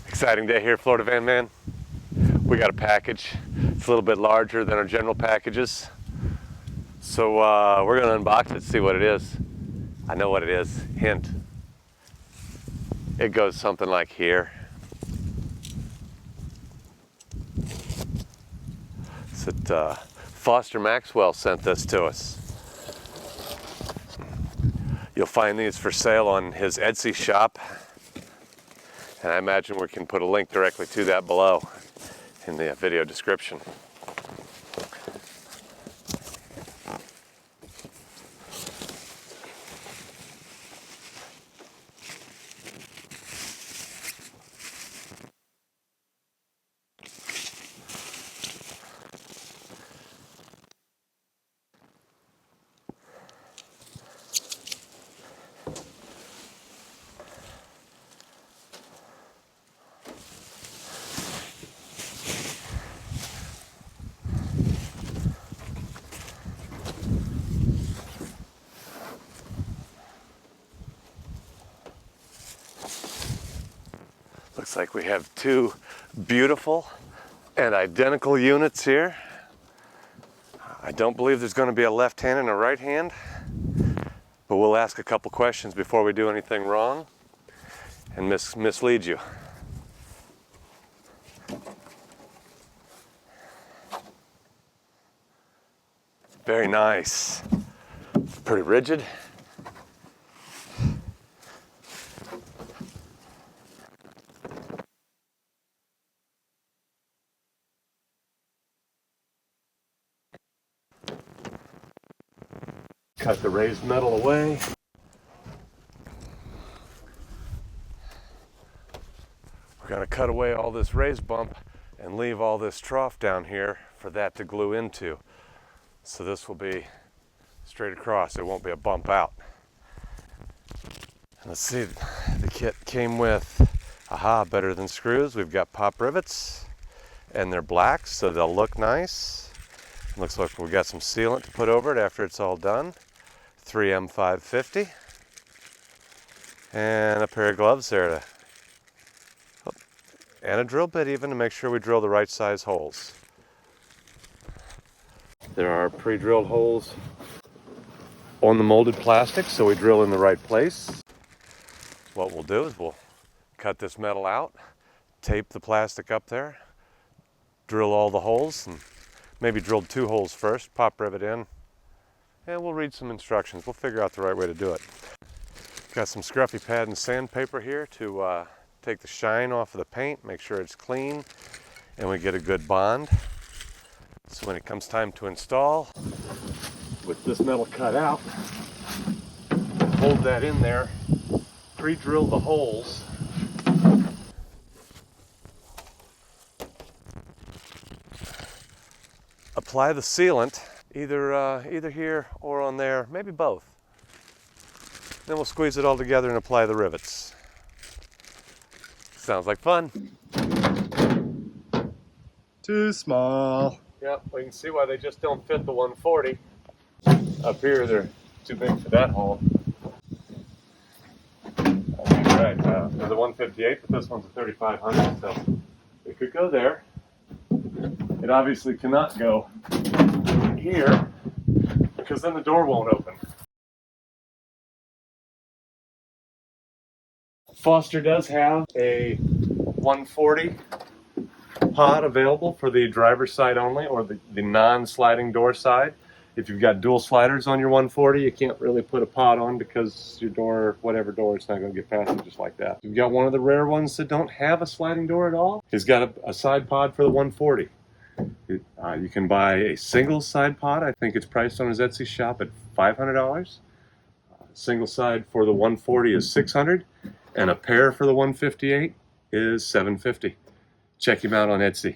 Exciting day here, Florida Van Man. We got a package. It's a little bit larger than our general packages. So we're gonna unbox it, see what it is. I know what it is, hint. It goes something like here. So Foster Maxwell sent this to us. You'll find these for sale on his Etsy shop. And I imagine we can put a link directly to that below in the video description. Looks like we have two beautiful and identical units here. I don't believe there's going to be a left hand and a right hand, but we'll ask a couple questions before we do anything wrong and mislead you. Very nice. Pretty rigid. Cut the raised metal away. We're going to cut away all this raised bump and leave all this trough down here for that to glue into. So this will be straight across. It won't be a bump out. Let's see, the kit came with, better than screws. We've got pop rivets and they're black, so they'll look nice. Looks like we got some sealant to put over it after it's all done. 3M 550 and a pair of gloves there and a drill bit even to make sure we drill the right size holes. There are pre-drilled holes on the molded plastic, so we drill in the right place. What we'll do is we'll cut this metal out, tape the plastic up there, drill all the holes, and maybe drill 2 holes first, pop rivet in, and we'll read some instructions. We'll figure out the right way to do it. Got some scruffy pad and sandpaper here to take the shine off of the paint, make sure it's clean, and we get a good bond. So when it comes time to install, with this metal cut out, hold that in there, pre-drill the holes, apply the sealant, either here or on there, maybe both. Then we'll squeeze it all together and apply the rivets. Sounds like fun. Too small. Yep, we can see why they just don't fit the 140. Up here, they're too big for that hole. Right, there's a 158, but this one's a 3500, so it could go there. It obviously cannot go here, because then the door won't open. Foster does have a 140 pod available for the driver's side only, or the non-sliding door side. If you've got dual sliders on your 140, you can't really put a pod on because your door, whatever door, it's not going to get past it just like that. You've got one of the rare ones that don't have a sliding door at all. He's got a side pod for the 140. You can buy a single side pod. I think it's priced on his Etsy shop at $500. Single side for the 140 is $600, and a pair for the 158 is $750. Check him out on Etsy.